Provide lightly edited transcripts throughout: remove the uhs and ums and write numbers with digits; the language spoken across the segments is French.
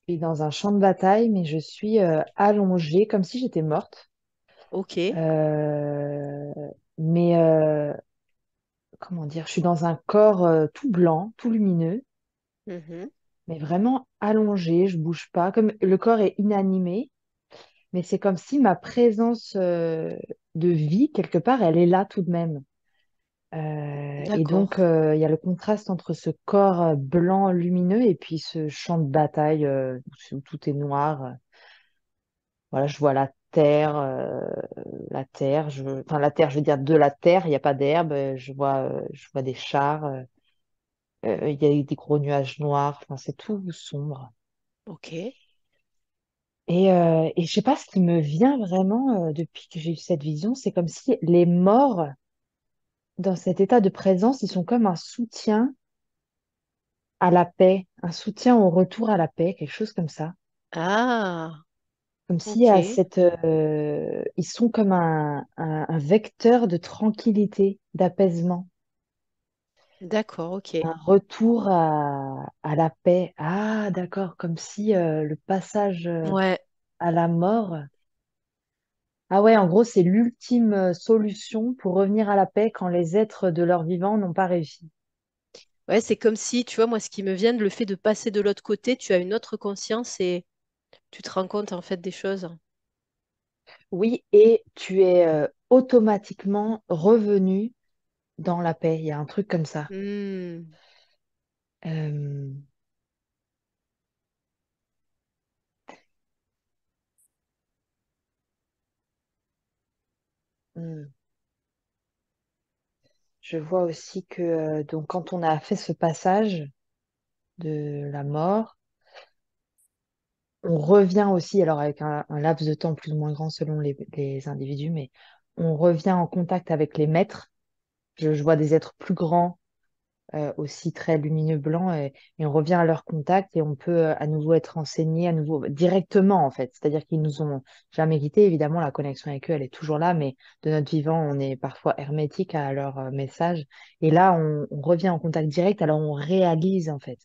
suis dans un champ de bataille, mais je suis allongée comme si j'étais morte. Ok. Euh, mais comment dire, je suis dans un corps tout blanc, tout lumineux, Mhm. mais vraiment allongée, je bouge pas, comme le corps est inanimé, mais c'est comme si ma présence de vie, quelque part, elle est là tout de même. Et donc, D'accord. il y a le contraste entre ce corps blanc lumineux et puis ce champ de bataille où tout est noir. Voilà, je vois la terre, enfin la terre, je veux dire de la terre, il n'y a pas d'herbe, je vois des chars, il y a des gros nuages noirs, enfin c'est tout sombre. Ok. Et je sais pas ce qui me vient vraiment depuis que j'ai eu cette vision, c'est comme si les morts dans cet état de présence, ils sont comme un soutien à la paix, un soutien au retour à la paix, quelque chose comme ça. Ah, Comme si à ok. ils sont comme un vecteur de tranquillité, d'apaisement. D'accord, ok. Un retour à la paix. Ah, d'accord, comme si le passage Ouais. à la mort. Ah ouais, en gros, c'est l'ultime solution pour revenir à la paix quand les êtres de leur vivant n'ont pas réussi. Ouais, c'est comme si, tu vois, moi, ce qui me vient, le fait de passer de l'autre côté, tu as une autre conscience et tu te rends compte, en fait, des choses. Oui, et tu es automatiquement revenu dans la paix. Il y a un truc comme ça. Hmm. Euh, hmm. Je vois aussi que donc quand on a fait ce passage de la mort, on revient aussi, alors avec un laps de temps plus ou moins grand selon les individus, mais on revient en contact avec les maîtres. Je vois des êtres plus grands, aussi très lumineux blancs, et on revient à leur contact et on peut à nouveau être enseigné, à nouveau directement en fait. C'est-à-dire qu'ils nous ont jamais quittés. Évidemment, la connexion avec eux, elle est toujours là, mais de notre vivant, on est parfois hermétique à leur message. Et là, on revient en contact direct, alors on réalise en fait.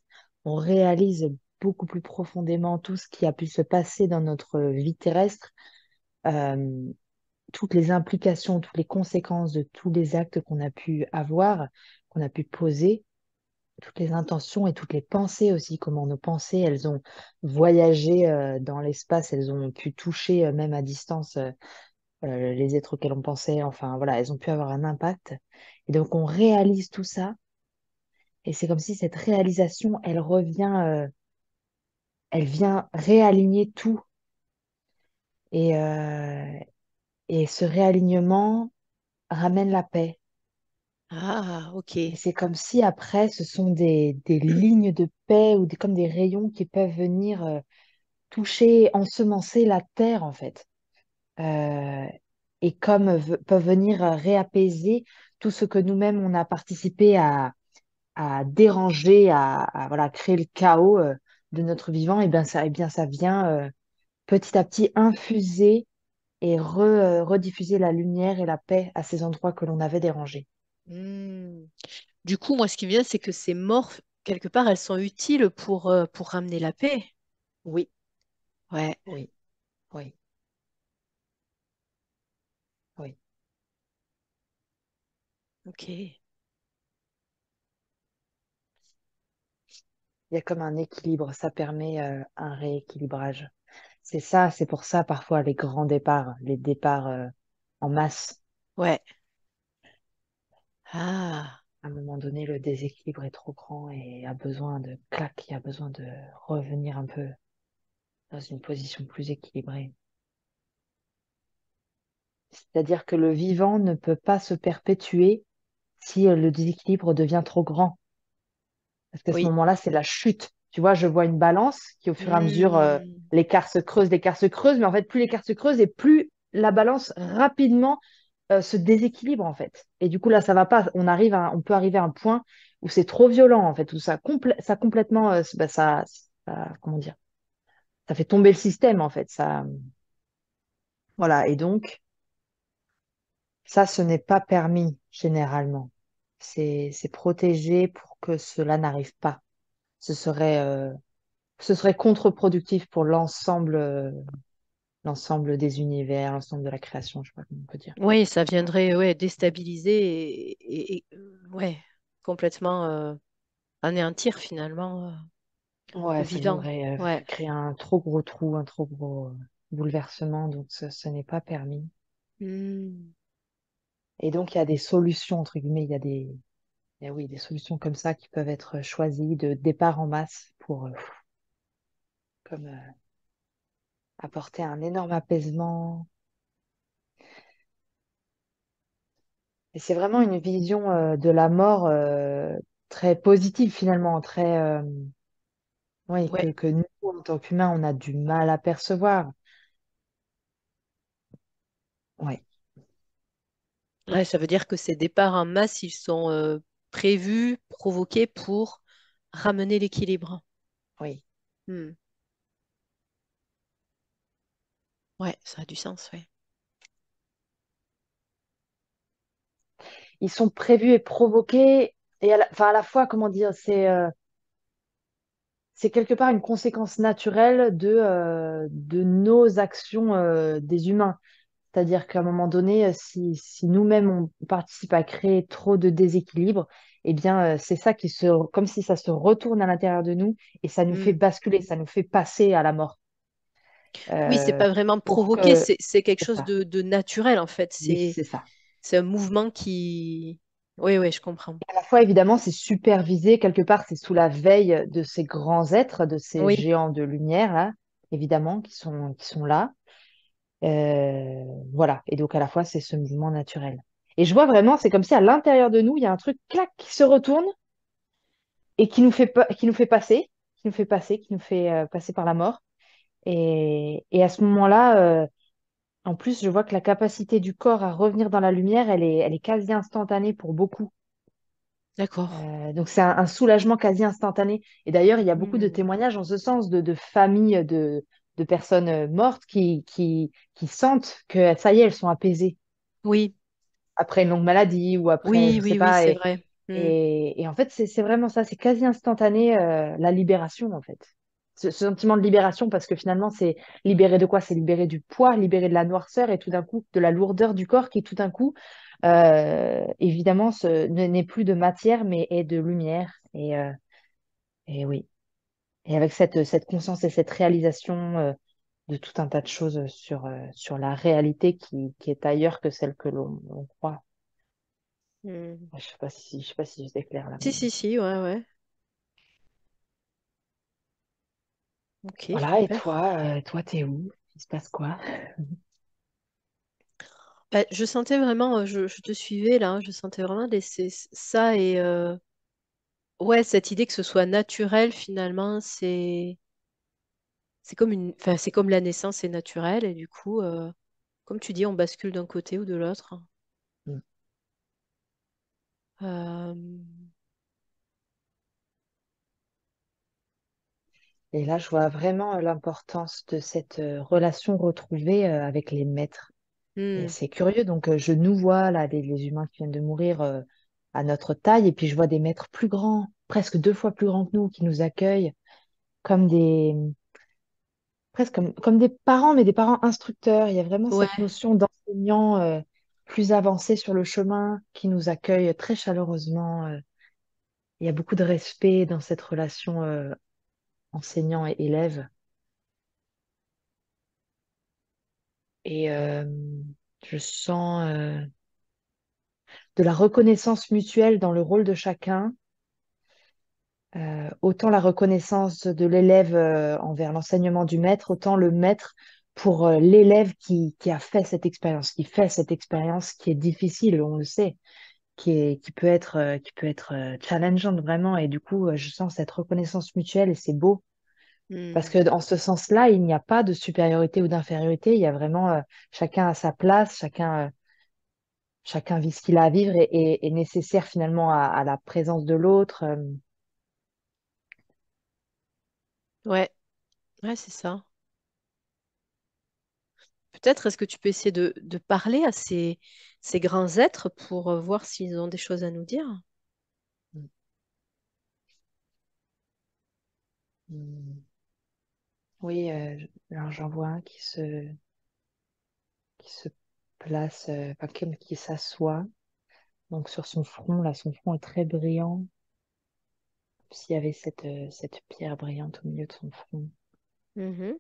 On réalise beaucoup plus profondément tout ce qui a pu se passer dans notre vie terrestre, euh, toutes les implications, toutes les conséquences de tous les actes qu'on a pu avoir, qu'on a pu poser, toutes les intentions et toutes les pensées aussi, comment nos pensées, elles ont voyagé dans l'espace, elles ont pu toucher même à distance les êtres auxquels on pensait, enfin voilà, elles ont pu avoir un impact. Et donc on réalise tout ça, et c'est comme si cette réalisation, elle vient réaligner tout. Et, euh, et ce réalignement ramène la paix. Ah, ok. Et c'est comme si après, ce sont des lignes de paix ou comme des rayons qui peuvent venir toucher, ensemencer la terre en fait. Euh, et comme peuvent venir réapaiser tout ce que nous-mêmes on a participé à déranger, voilà, créer le chaos de notre vivant, et bien ça vient petit à petit infuser et rediffuser la lumière et la paix à ces endroits que l'on avait dérangés. Hmm. Du coup, moi, ce qui me vient, c'est que ces morts, quelque part, elles sont utiles pour ramener la paix. Oui, Ouais, oui, oui, oui. ok. Il y a comme un équilibre, ça permet un rééquilibrage. C'est ça, c'est pour ça parfois les grands départs, les départs en masse. Ouais. Ah, À un moment donné, le déséquilibre est trop grand et a besoin de clac, il a besoin de revenir un peu dans une position plus équilibrée. C'est-à-dire que le vivant ne peut pas se perpétuer si le déséquilibre devient trop grand. Parce qu'à ce oui. moment-là, c'est la chute. Tu vois, je vois une balance qui, au fur et à mesure, Hmm. l'écart se creuse, mais en fait, plus l'écart se creuse et plus la balance rapidement se déséquilibre, en fait. Et du coup, là, ça va pas. On peut arriver à un point où c'est trop violent, en fait, où ça complètement, comment dire, ça fait tomber le système, en fait. Voilà. Et donc, ça, ce n'est pas permis, généralement. C'est protégé pour que cela n'arrive pas. Ce serait ce serait contre-productif pour l'ensemble des univers, l'ensemble de la création, je sais pas comment on peut dire. Oui, ça viendrait ouais, déstabiliser ouais, complètement anéantir finalement le Ouais, ça vivant. viendrait Ouais. créer un trop gros trou, un trop gros bouleversement, donc ce n'est pas permis. Hmm. Et donc, il y a des solutions, entre guillemets, oui, des solutions comme ça qui peuvent être choisies de départ en masse pour comme, apporter un énorme apaisement. Et c'est vraiment une vision de la mort très positive finalement, très, oui, Ouais. que nous, en tant qu'humains, on a du mal à percevoir. Ouais, Ouais, ça veut dire que ces départs en masse, ils sont prévus, provoqués pour ramener l'équilibre. oui. Hmm. Ouais, ça a du sens, ouais. Ils sont prévus et provoqués, et enfin, à la fois, comment dire, c'est quelque part une conséquence naturelle de nos actions des humains. C'est-à-dire qu'à un moment donné, si nous-mêmes on participe à créer trop de déséquilibre, eh bien, c'est ça comme si ça se retourne à l'intérieur de nous et ça nous fait Hmm. basculer, ça nous fait passer à la mort. Oui, c'est Euh, pas vraiment pour provoqué, que, c'est quelque c'est chose ça. de naturel en fait. Oui, c'est ça. C'est un mouvement qui. Oui, oui, je comprends. À la fois, évidemment, c'est supervisé, quelque part, c'est sous la veille de ces grands êtres, de ces Oui. géants de lumière, là, évidemment, qui sont là. Voilà. Et donc, à la fois, c'est ce mouvement naturel. Et je vois vraiment, c'est comme si à l'intérieur de nous, il y a un truc, clac, qui se retourne et qui nous fait passer, qui nous fait passer par la mort. Et à ce moment-là, en plus, je vois que la capacité du corps à revenir dans la lumière, elle est quasi instantanée pour beaucoup. D'accord. Donc c'est un soulagement quasi instantané. Et d'ailleurs, il y a beaucoup de Hmm. témoignages en ce sens de familles de personnes mortes qui sentent que ça y est, elles sont apaisées Oui, après une longue maladie ou après, oui, je sais oui, oui, pas. c'est vrai. Hmm. Et en fait, c'est vraiment ça, c'est quasi instantané la libération en fait. Ce sentiment de libération parce que finalement, c'est libéré de quoi? C'est libéré du poids, libéré de la noirceur et tout d'un coup de la lourdeur du corps qui tout d'un coup, évidemment, n'est plus de matière mais est de lumière. Et oui. Et avec cette conscience et cette réalisation de tout un tas de choses sur la réalité qui est ailleurs que celle que l'on croit. Hmm. Je sais pas si j'étais claire là, Si, mais si, si, ouais, ouais. Ok, voilà. Et super. toi, t'es où? Il se passe quoi? Bah, je sentais vraiment, je te suivais là, je sentais vraiment ça et ouais, cette idée que ce soit naturel finalement, c'est comme enfin, c'est comme la naissance est naturelle et du coup, comme tu dis, on bascule d'un côté ou de l'autre. Mm. Euh, Et là, je vois vraiment l'importance de cette relation retrouvée avec les maîtres. Et hmm, c'est curieux, donc je nous vois là, les humains qui viennent de mourir à notre taille, et puis je vois des maîtres plus grands, presque 2 fois plus grands que nous, qui nous accueillent comme presque comme des parents, mais des parents instructeurs. Il y a vraiment cette ouais. notion d'enseignants plus avancés sur le chemin qui nous accueillent très chaleureusement. Il y a beaucoup de respect dans cette relation enseignant et élève. Et je sens de la reconnaissance mutuelle dans le rôle de chacun. Autant la reconnaissance de l'élève envers l'enseignement du maître, autant le maître pour l'élève qui a fait cette expérience, qui fait cette expérience qui est difficile, on le sait, qui peut être challengeante vraiment. Et du coup, je sens cette reconnaissance mutuelle et c'est beau. Parce Hmm, que en ce sens-là, il n'y a pas de supériorité ou d'infériorité. Il y a vraiment chacun à sa place, chacun vit ce qu'il a à vivre et est nécessaire finalement à la présence de l'autre. ouais, ouais, c'est ça. Peut-être est-ce que tu peux essayer de parler à ces grands êtres pour voir s'ils ont des choses à nous dire? Mm. Oui, alors j'en vois un qui se place, enfin, comme qui s'assoit. Donc sur son front, là, son front est très brillant. S'il y avait cette pierre brillante au milieu de son front. Mhm.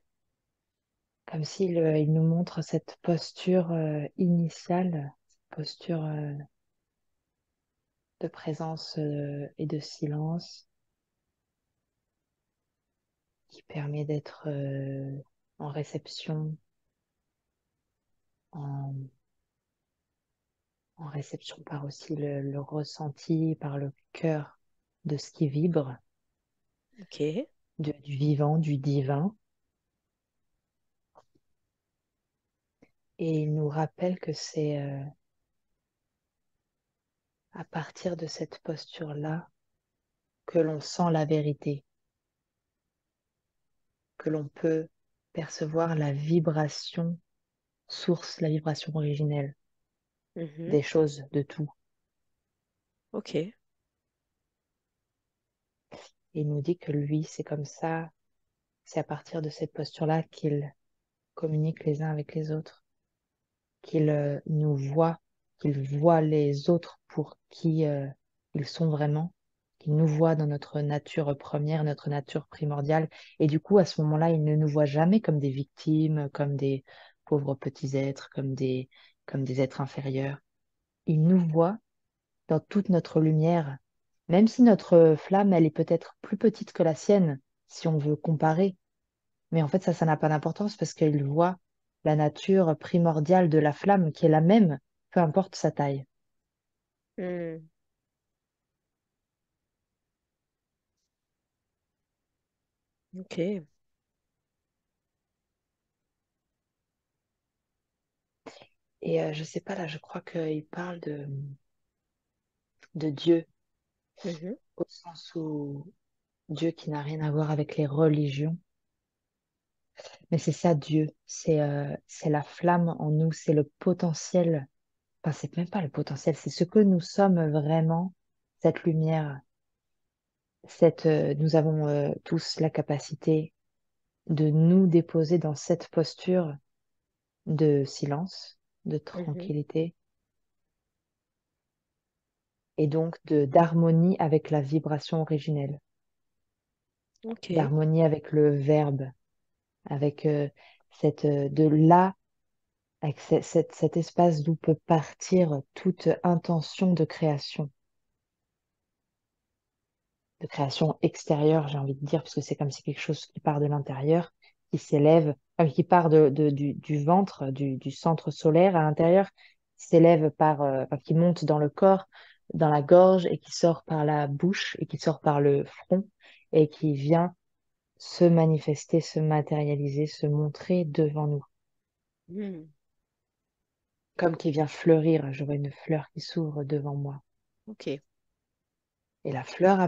Comme s'il il nous montre cette posture initiale, cette posture de présence et de silence qui permet d'être en réception, en, en réception par aussi le ressenti, par le cœur de ce qui vibre, Ok. du vivant, du divin. Et il nous rappelle que c'est à partir de cette posture-là que l'on sent la vérité, que l'on peut percevoir la vibration source, la vibration originelle Mhm. des choses, de tout. Ok. Et il nous dit que lui, c'est comme ça, c'est à partir de cette posture-là qu'il communique les uns avec les autres, qu'il nous voit, qu'il voit les autres pour qui ils sont vraiment, qu'il nous voit dans notre nature première, notre nature primordiale. Et du coup, à ce moment-là, il ne nous voit jamais comme des victimes, comme des pauvres petits êtres, comme des êtres inférieurs. Il nous voit dans toute notre lumière, même si notre flamme, elle est peut-être plus petite que la sienne, si on veut comparer. Mais en fait, ça n'a pas d'importance parce qu'il voit la nature primordiale de la flamme qui est la même, peu importe sa taille. Hmm. Ok. Et je sais pas, là, je crois qu'il parle de Dieu, Mhm. au sens où Dieu qui n'a rien à voir avec les religions. Mais c'est ça, Dieu. C'est la flamme en nous, c'est le potentiel. Enfin, c'est même pas le potentiel, c'est ce que nous sommes vraiment, cette lumière. Nous avons tous la capacité de nous déposer dans cette posture de silence, de Mhm. tranquillité et donc de d'harmonie avec la vibration originelle, Ok. d'harmonie avec le verbe, avec de là, avec cet espace d'où peut partir toute intention de création extérieure, j'ai envie de dire, parce que c'est comme si quelque chose qui part de l'intérieur, qui s'élève, qui part du ventre, du centre solaire à l'intérieur, qui s'élève enfin, qui monte dans le corps, dans la gorge et qui sort par la bouche et qui sort par le front et qui vient se manifester, se matérialiser, se montrer devant nous. Hmm. Comme qui vient fleurir, je vois une fleur qui s'ouvre devant moi. Ok. Et la fleur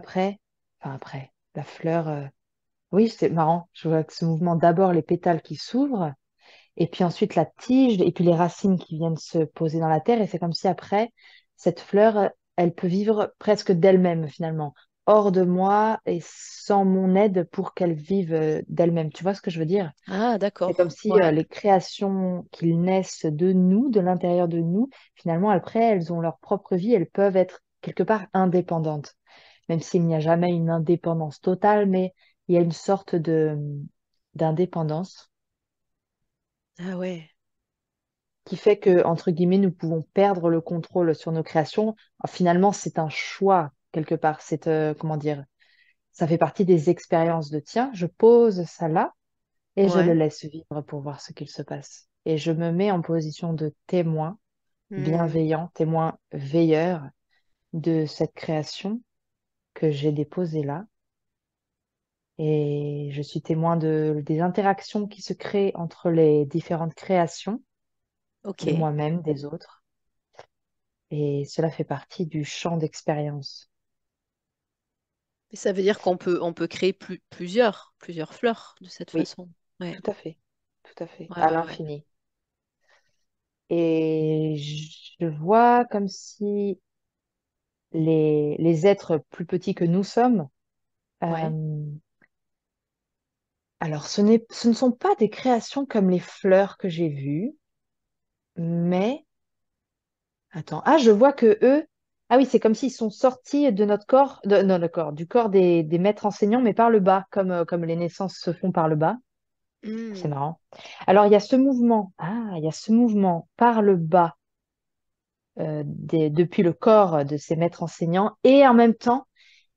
la fleur, oui, c'est marrant. Je vois que ce mouvement, d'abord les pétales qui s'ouvrent, et puis ensuite la tige, et puis les racines qui viennent se poser dans la terre. Et c'est comme si après, cette fleur, elle peut vivre presque d'elle-même finalement, hors de moi et sans mon aide pour qu'elle vive d'elle-même. Tu vois ce que je veux dire? Ah, C'est comme d'accord. si Ouais. les créations qui naissent de nous, de l'intérieur de nous, finalement, après, elles ont leur propre vie, elles peuvent être quelque part indépendantes, même s'il n'y a jamais une indépendance totale, mais il y a une sorte de d'indépendance Ah ouais. qui fait que, entre guillemets, nous pouvons perdre le contrôle sur nos créations. Finalement, c'est un choix quelque part. Comment dire, ça fait partie des expériences de tiens, je pose ça là et je le Ouais. laisse vivre pour voir ce qu'il se passe. Et je me mets en position de témoin Hmm. bienveillant, témoin veilleur de cette création que j'ai déposée là. Et je suis témoin des interactions qui se créent entre les différentes créations de Ok. moi-même, des autres. Et cela fait partie du champ d'expérience. Et ça veut dire on peut créer plusieurs fleurs de cette Oui, façon. Ouais. tout à fait, tout à fait, Ouais, à ouais, ouais. l'infini. Et je vois comme si les êtres plus petits que nous sommes Ouais. euh, Alors, ce ne sont pas des créations comme les fleurs que j'ai vues, mais attends. Ah, je vois que eux, ah oui, c'est comme s'ils sont sortis de notre corps, non, le corps, du corps des maîtres enseignants, mais par le bas, comme les naissances se font par le bas. C'est Hmm, marrant. Alors, il y a ce mouvement, il y a ce mouvement par le bas depuis le corps de ces maîtres enseignants, et en même temps,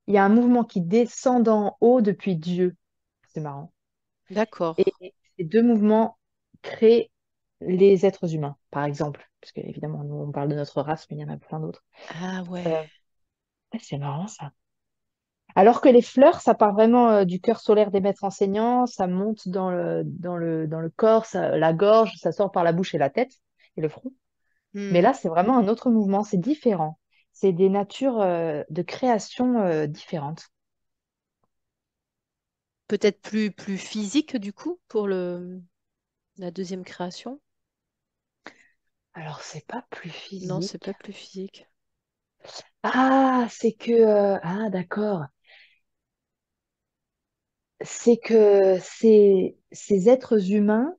il y a un mouvement qui descend d'en haut depuis Dieu. C'est marrant. d'accord. Et ces deux mouvements créent les êtres humains, par exemple, parce que évidemment, nous, on parle de notre race, mais il y en a plein d'autres. Ah ouais. Euh, ouais, c'est marrant ça. Alors que les fleurs, ça part vraiment du cœur solaire des maîtres enseignants, ça monte dans le corps, la gorge, ça sort par la bouche et la tête et le front. Mais Hmm. là, c'est vraiment un autre mouvement, c'est différent. C'est des natures de création différentes. Peut-être plus physique du coup pour la deuxième création? Alors, c'est pas plus Non, c'est physique. pas plus physique. Ah, c'est que... ah, d'accord. C'est que ces êtres humains,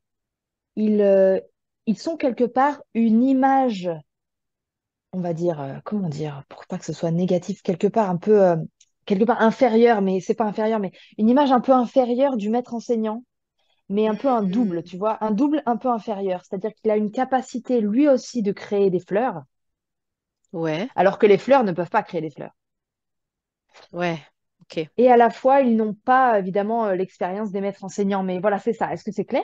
ils sont quelque part une image, on va dire, comment dire, pour pas que ce soit négatif, quelque part inférieure, mais c'est pas inférieur, mais une image un peu inférieure du maître enseignant, mais un peu un double, Hmm. tu vois, un double un peu inférieur. C'est-à-dire qu'il a une capacité lui aussi de créer des fleurs, Ouais, alors que les fleurs ne peuvent pas créer des fleurs. ouais, ok. Et à la fois, ils n'ont pas évidemment l'expérience des maîtres enseignants. Mais voilà, c'est ça. Est-ce que c'est clair?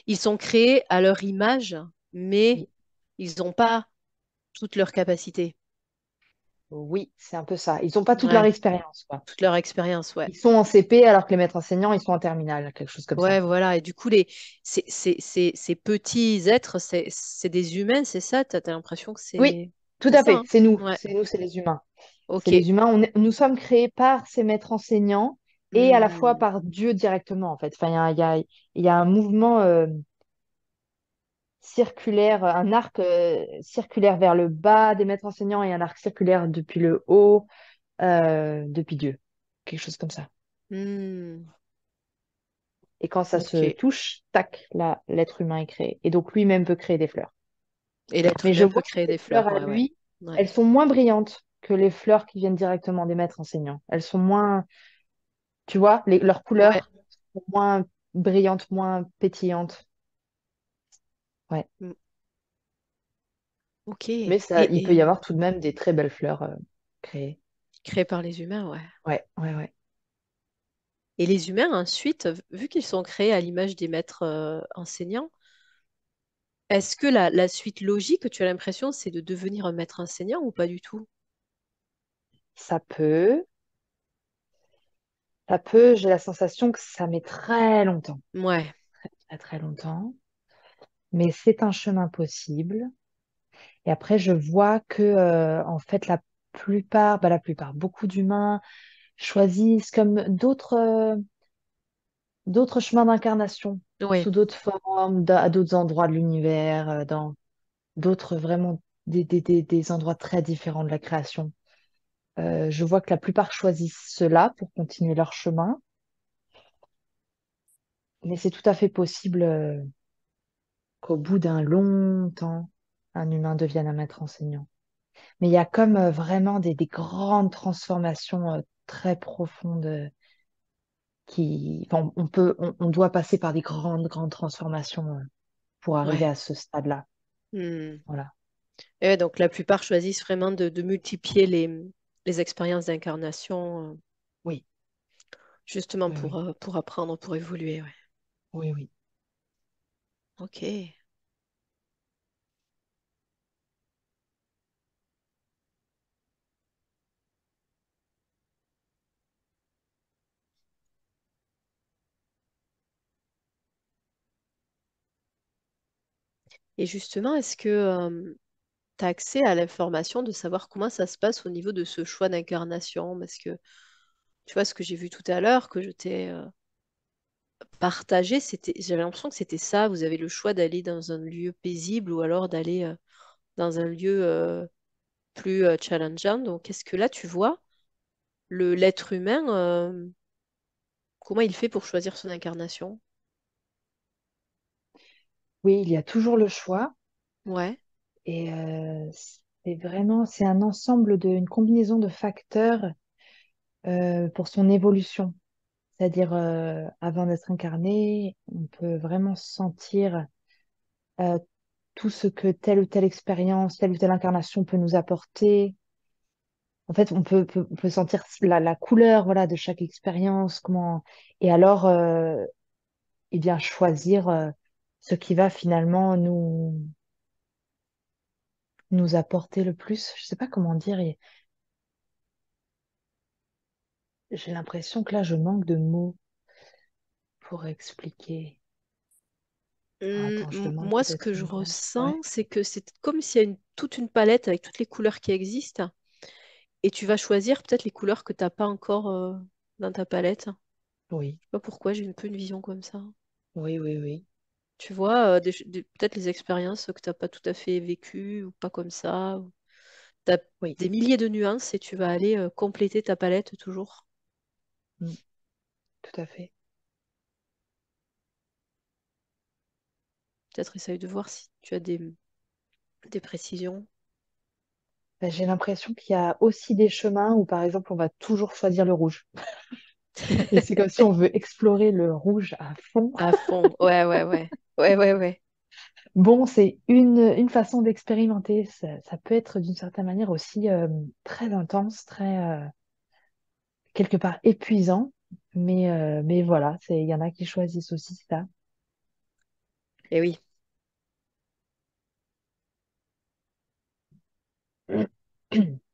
Ils sont créés à leur image, mais Oui. ils n'ont pas toute leur capacité. Oui, c'est un peu ça. Ils n'ont pas toute leur Ouais, expérience, quoi. toute leur expérience, ouais. Ils sont en CP alors que les maîtres enseignants, ils sont en terminale, quelque chose comme Ouais, ça. voilà. Et du coup, ces petits êtres, c'est des humains, c'est ça? T'as l'impression que Oui, tout c'est à ça, fait. hein. C'est nous. Ouais, C'est nous, c'est les humains. C'est ok. les humains. Nous sommes créés par ces maîtres enseignants et à la fois Hmm. par Dieu directement, en fait. Enfin, il y a un mouvement circulaire, un arc circulaire vers le bas des maîtres enseignants et un arc circulaire depuis le haut, depuis Dieu. Quelque chose comme ça. Hmm. Et quand ça se Ok. touche, tac, là, l'être humain est créé. Et donc lui-même peut créer des fleurs. Et l'être Mais je humain peut vois que créer ces des fleurs fleurs, à ouais, ouais. lui, Ouais. elles sont moins brillantes que les fleurs qui viennent directement des maîtres enseignants. Elles sont moins, tu vois, leurs Ouais. couleurs sont moins brillantes, moins pétillantes. Ouais. Hmm. Ok. Mais ça, il peut Et y avoir tout de même des très belles fleurs créées. créé par les humains, ouais. Ouais, ouais, ouais. Et les humains, ensuite, vu qu'ils sont créés à l'image des maîtres enseignants, est-ce que la suite logique, tu as l'impression, c'est de devenir un maître enseignant ou pas du tout? Ça peut, j'ai la sensation que ça met très longtemps, Ouais, très très longtemps, mais c'est un chemin possible. Et après, je vois que, en fait, beaucoup d'humains choisissent comme d'autres chemins d'incarnation, ouais. sous d'autres formes, à d'autres endroits de l'univers, dans d'autres vraiment des endroits très différents de la création. Je vois que la plupart choisissent cela pour continuer leur chemin, mais c'est tout à fait possible, qu'au bout d'un long temps, un humain devienne un maître enseignant. Mais il y a comme vraiment des grandes transformations très profondes enfin, on doit passer par des grandes, grandes transformations pour arriver Ouais. à ce stade-là. Hmm. Voilà. Et ouais, donc la plupart choisissent vraiment de multiplier les expériences d'incarnation, Oui, justement oui, oui, pour apprendre, pour évoluer. Ouais. oui, oui. Ok. Et justement, est-ce que tu as accès à l'information de savoir comment ça se passe au niveau de ce choix d'incarnation? Parce que tu vois, ce que j'ai vu tout à l'heure, que je t'ai partagé, j'avais l'impression que c'était ça. Vous avez le choix d'aller dans un lieu paisible ou alors d'aller dans un lieu plus challengeant. Donc, est-ce que là, tu vois l'être humain, comment il fait pour choisir son incarnation? Oui, il y a toujours le choix. Ouais. Et c'est un ensemble une combinaison de facteurs pour son évolution. C'est-à-dire, avant d'être incarné, on peut vraiment sentir euh, tout ce que telle ou telle expérience, telle ou telle incarnation peut nous apporter. En fait, on peut sentir la couleur, voilà, de chaque expérience, comment... Et alors, eh bien, choisir ce qui va finalement nous apporter le plus. Je sais pas comment dire. Et j'ai l'impression que là, je manque de mots pour expliquer. Ah, attends, je demande Moi, ce peut-être que je une place. Ouais. ressens, c'est que c'est comme s'il y a toute une palette avec toutes les couleurs qui existent et tu vas choisir peut-être les couleurs que tu n'as pas encore dans ta palette. Oui, Je sais pas pourquoi, j'ai un peu une vision comme ça. oui, oui, oui. Tu vois, peut-être les expériences que tu n'as pas tout à fait vécues ou pas comme ça. Tu as Oui, des milliers de nuances et tu vas aller compléter ta palette toujours. mm, tout à fait. Peut-être essaye de voir si tu as des précisions. Ben, j'ai l'impression qu'il y a aussi des chemins où, par exemple, on va toujours choisir le rouge. Et c'est comme si on veut explorer le rouge à fond. À fond. Ouais, ouais, ouais. Ouais, ouais, ouais. Bon, c'est une façon d'expérimenter. Ça peut être d'une certaine manière aussi très intense, très quelque part épuisant. Mais voilà, il y en a qui choisissent aussi ça. Et oui.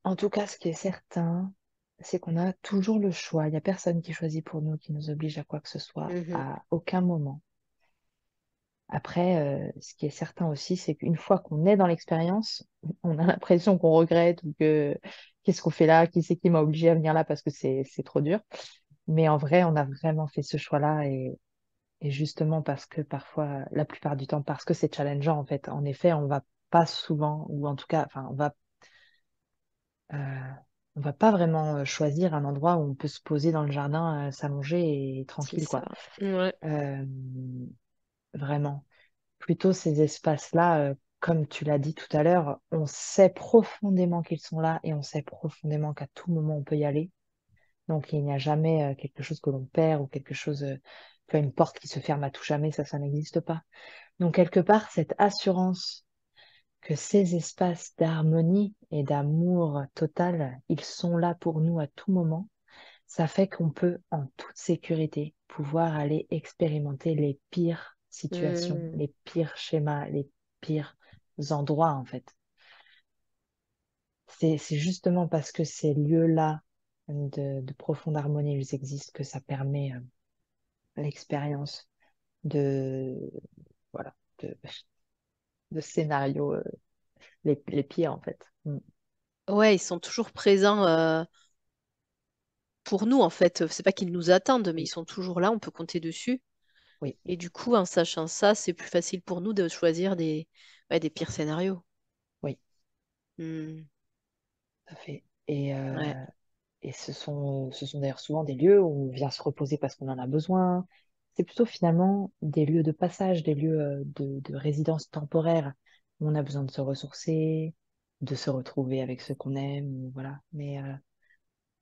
En tout cas, ce qui est certain, c'est qu'on a toujours le choix. Il n'y a personne qui choisit pour nous, qui nous oblige à quoi que ce soit, Mhm. à aucun moment. Après, ce qui est certain aussi, c'est qu'une fois qu'on est dans l'expérience, on a l'impression qu'on regrette ou que qu'est-ce qu'on fait là, qui c'est qui m'a obligé à venir là parce que c'est trop dur. Mais en vrai, on a vraiment fait ce choix-là et justement parce que parfois, la plupart du temps, parce que c'est challengeant en fait. En effet, on va pas souvent, ou en tout cas, enfin, euh, on va pas vraiment choisir un endroit où on peut se poser dans le jardin, s'allonger et C'est tranquille, ça. quoi. Ouais. Euh, Vraiment. Plutôt ces espaces-là, comme tu l'as dit tout à l'heure, on sait profondément qu'ils sont là et on sait profondément qu'à tout moment on peut y aller. Donc il n'y a jamais quelque chose que l'on perd ou quelque chose, tu vois, une porte qui se ferme à tout jamais, ça n'existe pas. Donc quelque part, cette assurance que ces espaces d'harmonie et d'amour total, ils sont là pour nous à tout moment, ça fait qu'on peut en toute sécurité pouvoir aller expérimenter les pires situations, Hmm. les pires schémas, les pires endroits en fait. C'est justement parce que ces lieux-là de profonde harmonie, ils existent, que ça permet l'expérience de, voilà, de, de scénarios les pires en fait. Mm. Ouais, ils sont toujours présents pour nous, en fait. C'est pas qu'ils nous attendent, mais ils Oui, sont toujours là, on peut compter dessus. oui, Et du coup, en sachant ça, c'est plus facile pour nous de choisir ouais, des pires scénarios. oui, Hmm. tout à fait. Ouais, Et ce sont d'ailleurs souvent des lieux où on vient se reposer parce qu'on en a besoin. C'est plutôt finalement des lieux de passage, des lieux de résidence temporaire où on a besoin de se ressourcer, de se retrouver avec ceux qu'on aime, ou voilà. Mais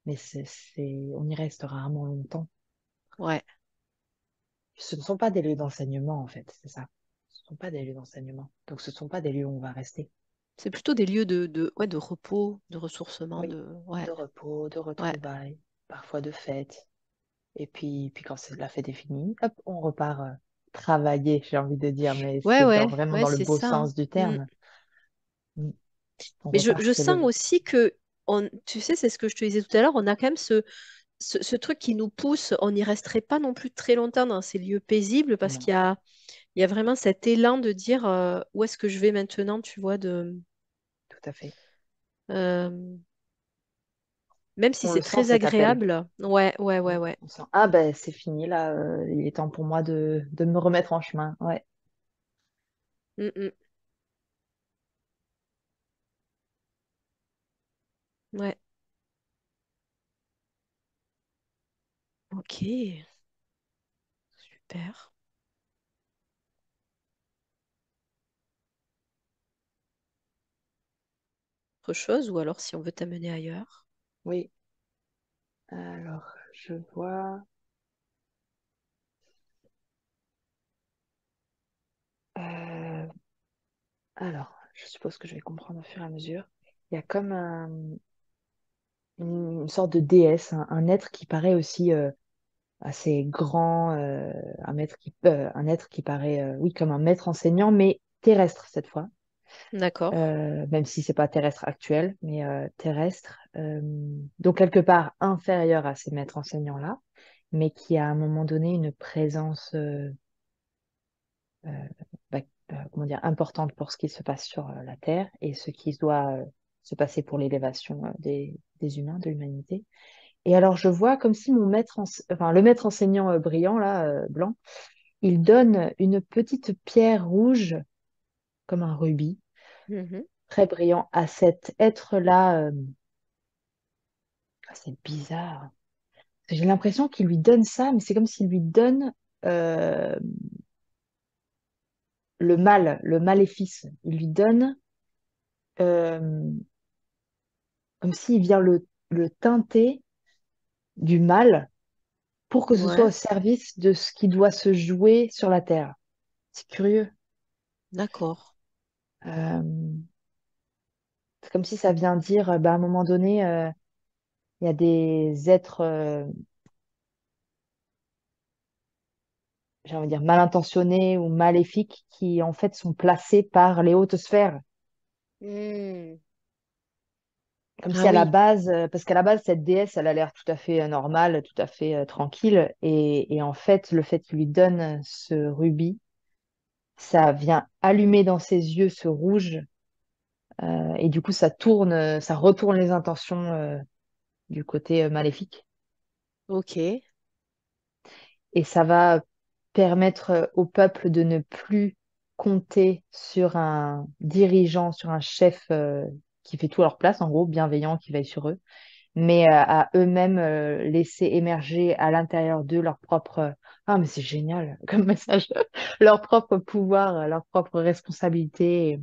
on y reste rarement longtemps. ouais. Ce ne sont pas des lieux d'enseignement, en fait, c'est ça. Ce ne sont pas des lieux d'enseignement. Donc ce ne sont pas des lieux où on va rester. C'est plutôt des lieux ouais, de repos, de ressourcement, Oui, ouais, de repos, de ouais, retrouvailles, parfois de fêtes. Et puis quand la fête est finie, hop, on repart travailler, j'ai envie de dire, mais ouais, c'est ouais, vraiment ouais, dans le c'est beau ça, hein. sens du Hmm. terme. Mm. On Mais repart je se sens lever. aussi que, tu sais, c'est ce que je te disais tout à l'heure, on a quand même ce truc qui nous pousse, on n'y resterait pas non plus très longtemps dans ces lieux paisibles parce Non, il y a vraiment cet élan de dire où est-ce que je vais maintenant, tu vois, tout à fait. euh, même si On c'est le sent très cet appel. agréable. Ouais, ouais, Mm. ouais, ouais. On sent, ah ben c'est fini là, il est temps pour moi de me remettre en chemin. Ouais, Mm, mm. Ouais, ok, super. autre chose ou alors si on veut t'amener ailleurs. Oui. Alors, je vois. euh, alors, je suppose que je vais comprendre au fur et à mesure. Il y a comme une sorte de déesse, un être qui paraît aussi assez grand, un être qui paraît, oui, comme un maître enseignant, mais terrestre cette fois. D'accord. Même si c'est pas terrestre actuel, mais terrestre. Donc quelque part inférieur à ces maîtres enseignants-là, mais qui a à un moment donné une présence euh, bah, comment dire, importante pour ce qui se passe sur la Terre et ce qui doit se passer pour l'élévation des humains, de l'humanité. Et alors je vois comme si enfin, le maître enseignant brillant, là, blanc, il donne une petite pierre rouge, comme un rubis, Mhm. très brillant, à cet être-là. C'est bizarre. J'ai l'impression qu'il lui donne ça, mais c'est comme s'il lui donne euh, le maléfice. Il lui donne euh, comme s'il vient le teinter du mal pour que ce soit Ouais, au service de ce qui doit se jouer sur la Terre. C'est curieux. d'accord. Euh, c'est comme si ça vient dire, bah, à un moment donné, il y a des êtres, j'ai envie de dire, mal intentionnés ou maléfiques qui, en fait, sont placés par les hautes sphères. Hmm. Comme Ah si à la oui, base, parce qu'à la base, cette déesse, elle a l'air tout à fait normale, tout à fait tranquille. Et en fait, le fait qu'il lui donne ce rubis, ça vient allumer dans ses yeux ce rouge. Et du coup, ça retourne les intentions du côté maléfique. ok. Et ça va permettre au peuple de ne plus compter sur un dirigeant, sur un chef qui fait tout à leur place, en gros, bienveillant, qui veille sur eux, mais à eux-mêmes laisser émerger à l'intérieur d'eux leur propre... Ah, mais c'est génial comme message. Leur propre pouvoir, leur propre responsabilité.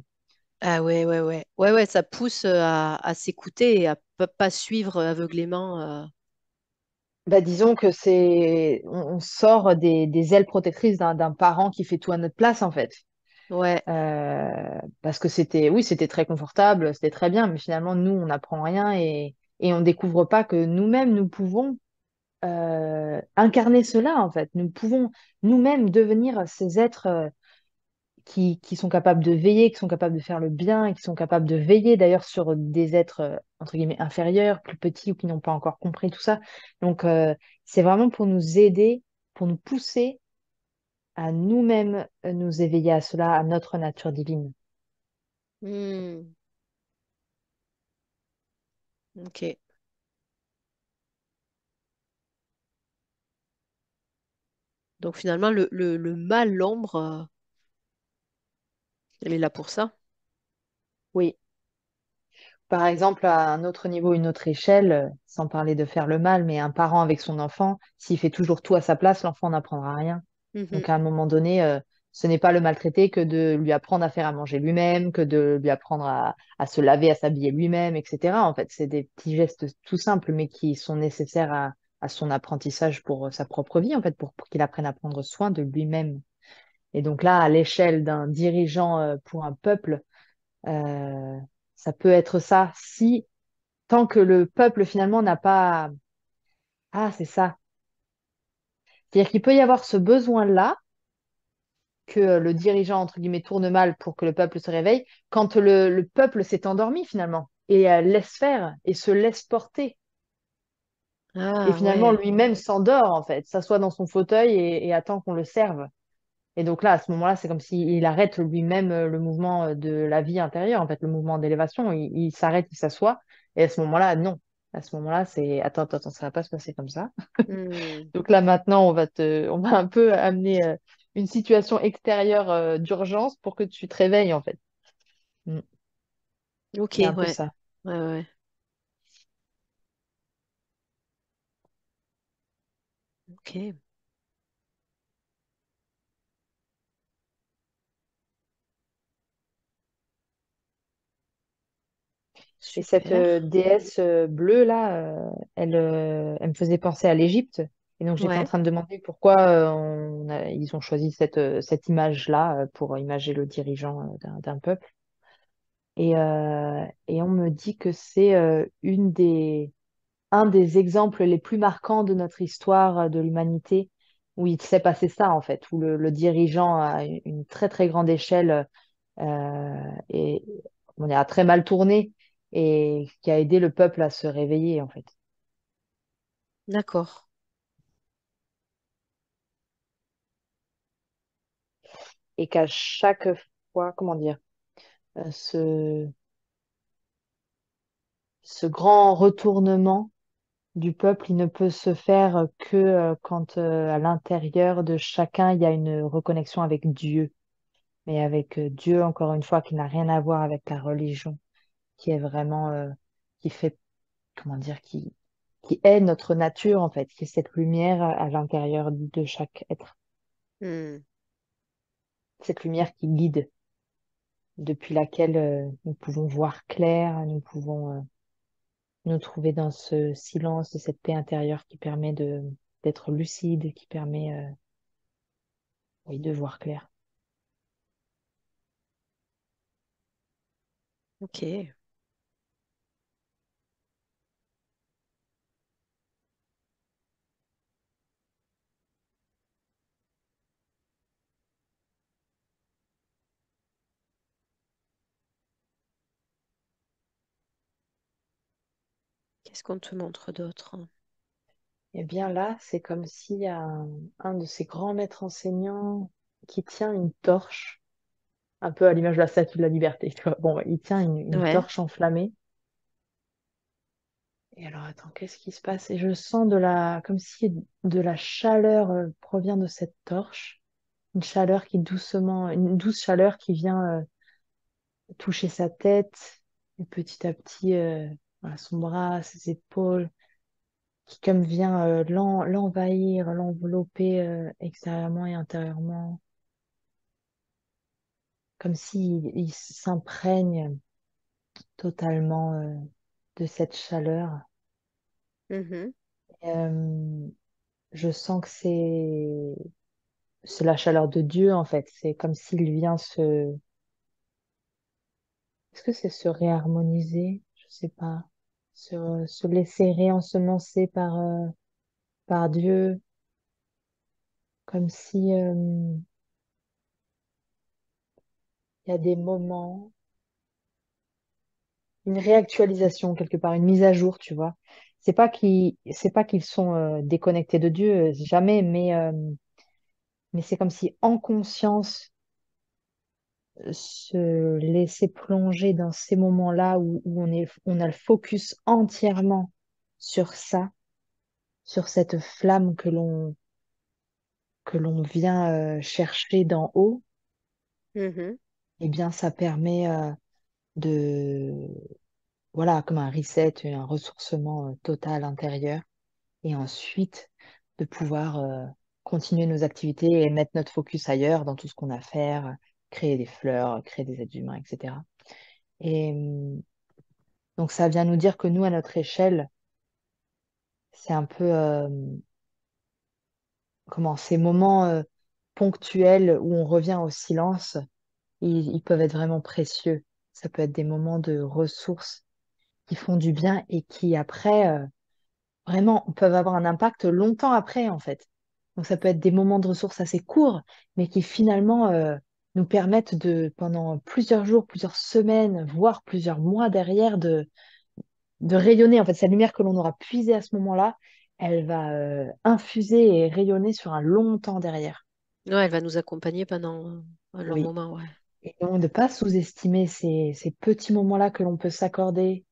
Ah ouais, ouais, ouais. Ouais, ouais, ça pousse à s'écouter et à pas suivre aveuglément. Bah, disons que on sort des ailes protectrices d'un parent qui fait tout à notre place, en fait. Ouais. Parce que oui, c'était très confortable, c'était très bien, mais finalement, nous, on n'apprend rien et on découvre pas que nous-mêmes, nous pouvons incarner cela, en fait. Nous pouvons nous-mêmes devenir ces êtres qui sont capables de veiller, qui sont capables de faire le bien et qui sont capables de veiller d'ailleurs sur des êtres, entre guillemets, inférieurs, plus petits ou qui n'ont pas encore compris tout ça. Donc, c'est vraiment pour nous aider, pour nous pousser à nous-mêmes nous éveiller à cela, à notre nature divine. Hmm. Ok. Donc finalement, le mal, l'ombre, elle est là pour ça. Oui. Par exemple, à un autre niveau, une autre échelle, sans parler de faire le mal, mais un parent avec son enfant, s'il fait toujours tout à sa place, l'enfant n'apprendra rien. Mhm. Donc, à un moment donné, ce n'est pas le maltraiter que de lui apprendre à faire à manger lui-même, que de lui apprendre à se laver, à s'habiller lui-même, etc. En fait, c'est des petits gestes tout simples, mais qui sont nécessaires à son apprentissage pour sa propre vie, en fait, pour qu'il apprenne à prendre soin de lui-même. Et donc là, à l'échelle d'un dirigeant pour un peuple, euh, ça peut être ça si tant que le peuple finalement n'a pas... Ah, c'est ça. C'est-à-dire qu'il peut y avoir ce besoin-là que le dirigeant, entre guillemets, tourne mal pour que le peuple se réveille, quand le peuple s'est endormi finalement et laisse faire et se laisse porter. Et Ah finalement, ouais. lui-même s'endort en fait, s'assoit dans son fauteuil et attend qu'on le serve. Et donc là, à ce moment-là, c'est comme s'il arrête lui-même le mouvement de la vie intérieure, en fait, le mouvement d'élévation. Il s'arrête, il s'assoit. Et à ce moment-là, non. À ce moment-là, c'est attends, attends, attends, ça va pas se passer comme ça. Hmm. Donc là, maintenant, on va un peu amener une situation extérieure d'urgence pour que tu te réveilles, en fait. Mm. Ok, Il y a un peu ouais. ça. Ouais, ouais. Ok. Et cette Super. déesse bleue là, elle me faisait penser à l'Égypte. Et donc j'étais en Ouais, train de demander pourquoi ils ont choisi cette image-là pour imager le dirigeant d'un peuple. Et on me dit que c'est un des exemples les plus marquants de notre histoire de l'humanité, où il s'est passé ça en fait, où le dirigeant à une très très grande échelle et on est a très mal tourné et qui a aidé le peuple à se réveiller en fait. d'accord. Et qu'à chaque fois, comment dire, euh, ce, ce grand retournement du peuple, il ne peut se faire que quand à l'intérieur de chacun, il y a une reconnexion avec Dieu. Mais avec Dieu, encore une fois, qui n'a rien à voir avec la religion, qui est vraiment, qui fait, comment dire, qui est notre nature, en fait, qui est cette lumière à l'intérieur de chaque être. Hmm. Cette lumière qui guide, depuis laquelle nous pouvons voir clair, nous pouvons nous trouver dans ce silence, de cette paix intérieure qui permet d'être lucide, qui permet, oui, de voir clair. Ok. Qu'est-ce qu'on te montre d'autre? Et bien là, c'est comme s'il y a un de ces grands maîtres enseignants qui tient une torche, un peu à l'image de la Statue de la Liberté, tu vois. Bon, ouais, il tient une Ouais. torche enflammée. Et alors, attends, qu'est-ce qui se passe? Et je sens comme si de la chaleur provient de cette torche, une douce chaleur qui vient toucher sa tête, et petit à petit, voilà, son bras, ses épaules, qui comme vient l'envahir, l'envelopper extérieurement et intérieurement, comme s'il il s'imprègne totalement de cette chaleur. Mhm. Euh, je sens que c'est la chaleur de Dieu en fait. C'est comme s'il vient se. Est-ce que c'est se réharmoniser? Je sais pas. Se laisser réensemencer par Dieu, comme si il y a des moments, une réactualisation quelque part, une mise à jour, tu vois. C'est pas qu'ils sont déconnectés de Dieu, jamais, mais c'est comme si en conscience se laisser plonger dans ces moments-là où on a le focus entièrement sur ça, sur cette flamme que l'on vient chercher d'en haut, Mhm. eh bien, ça permet de, voilà, comme un reset, un ressourcement total intérieur, et ensuite de pouvoir continuer nos activités et mettre notre focus ailleurs dans tout ce qu'on a à faire, créer des fleurs, créer des êtres humains, etc. Et donc ça vient nous dire que nous, à notre échelle, c'est un peu comment ces moments ponctuels où on revient au silence, ils peuvent être vraiment précieux. Ça peut être des moments de ressources qui font du bien et qui après vraiment peuvent avoir un impact longtemps après en fait. Donc ça peut être des moments de ressources assez courts, mais qui finalement nous permettent pendant plusieurs jours, plusieurs semaines, voire plusieurs mois derrière, de rayonner. En fait, cette lumière que l'on aura puisée à ce moment-là, elle va infuser et rayonner sur un long temps derrière. Ouais, elle va nous accompagner pendant un long Oui. moment, ouais. Et donc, de ne pas sous-estimer ces petits moments-là que l'on peut s'accorder,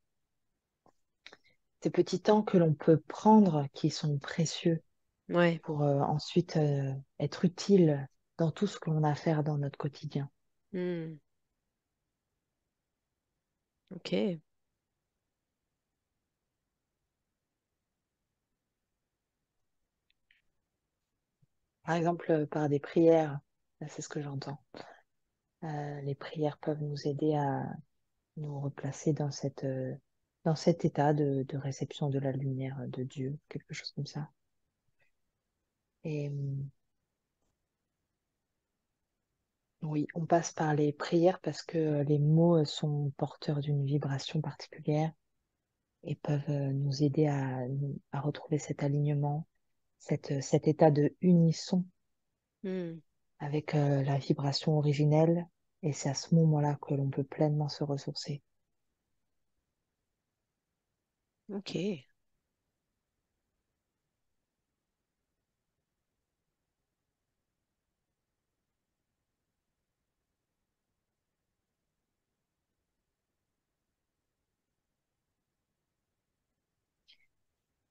ces petits temps que l'on peut prendre qui sont précieux Ouais. pour ensuite être utiles dans tout ce que l'on a à faire dans notre quotidien. Hmm. Ok. Par exemple, par des prières, là, c'est ce que j'entends. Les prières peuvent nous aider nous replacer dans cet état de réception de la lumière de Dieu, quelque chose comme ça. Et oui, on passe par les prières parce que les mots sont porteurs d'une vibration particulière et peuvent nous aider à retrouver cet alignement, cet état de unisson Hmm. avec la vibration originelle. Et c'est à ce moment-là que l'on peut pleinement se ressourcer. Ok.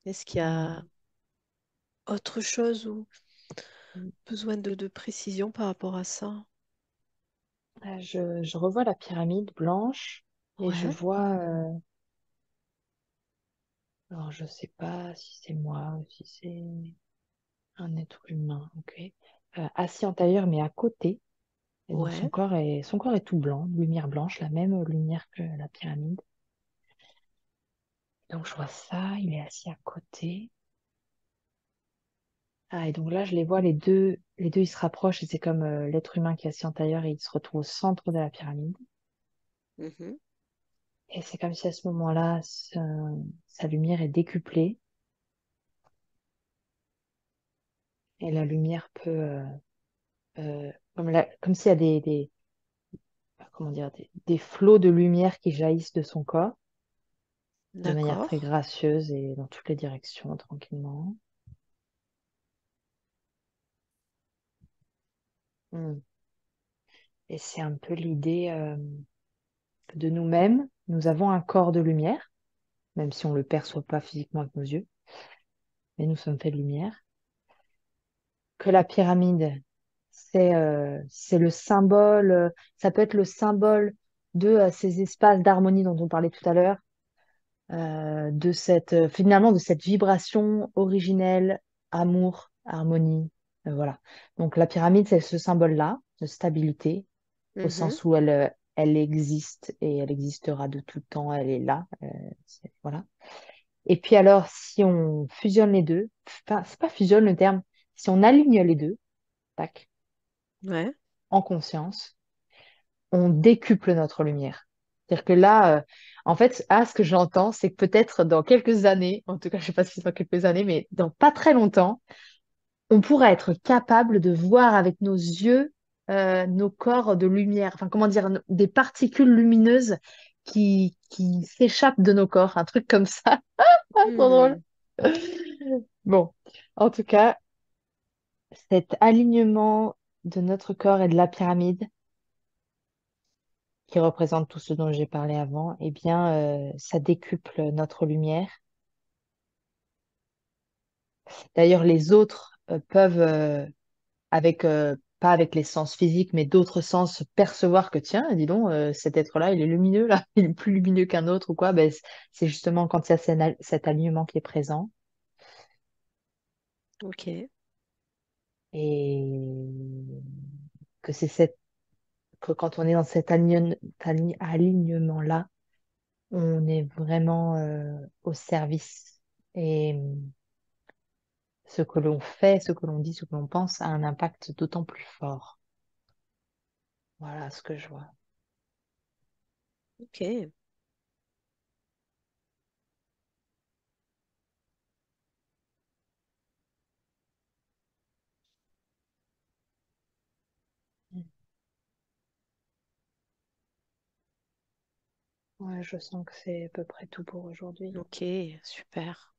Est-ce qu'il y Euh, a autre chose ou besoin de précision par rapport à ça? je revois la pyramide blanche et je Ouais. vois, alors je sais pas si c'est moi ou si c'est un être humain, ok, assis en tailleur mais à côté. Et donc Ouais. son corps est tout blanc, lumière blanche, la même lumière que la pyramide. Donc je vois ça, il est assis à côté. Ah, et donc là, je les vois, les deux, ils se rapprochent et c'est comme l'être humain qui est assis en tailleur et il se retrouve au centre de la pyramide. Mhm. Et c'est comme si à ce moment-là, sa lumière est décuplée et la lumière peut, comme s'il y a comment dire, des flots de lumière qui jaillissent de son corps de manière D'accord. très gracieuse et dans toutes les directions, tranquillement. Hmm. Et c'est un peu l'idée de nous-mêmes. Nous avons un corps de lumière, même si on ne le perçoit pas physiquement avec nos yeux, mais nous sommes faits de lumière. Que la pyramide, c'est le symbole, ça peut être le symbole de ces espaces d'harmonie dont on parlait tout à l'heure, de finalement de cette vibration originelle, amour, harmonie, voilà. Donc la pyramide, c'est ce symbole-là de stabilité, au Mhm. sens où elle existe et elle existera de tout temps, elle est là, voilà. Et puis alors, si on fusionne les deux, enfin, c'est pas fusionne le terme, si on aligne les deux, tac, Ouais. en conscience, on décuple notre lumière. C'est-à-dire que là, en fait, ce que j'entends, c'est que peut-être dans quelques années, en tout cas, je sais pas si c'est dans quelques années, mais dans pas très longtemps, on pourra être capable de voir avec nos yeux nos corps de lumière, enfin, comment dire, des particules lumineuses qui s'échappent de nos corps, un truc comme ça. Trop drôle. Hmm. Bon, en tout cas, cet alignement de notre corps et de la pyramide, qui représente tout ce dont j'ai parlé avant, eh bien, ça décuple notre lumière. D'ailleurs, les autres peuvent, pas avec les sens physiques, mais d'autres sens, percevoir que, tiens, dis donc, cet être-là, il est lumineux, là, il est plus lumineux qu'un autre ou quoi. Ben, c'est justement quand il y a cet alignement qui est présent. Ok. Et que que quand on est dans cet alignement-là, on est vraiment au service. Et ce que l'on fait, ce que l'on dit, ce que l'on pense a un impact d'autant plus fort. Voilà ce que je vois. Ok. Ouais, je sens que c'est à peu près tout pour aujourd'hui. Ok. Super.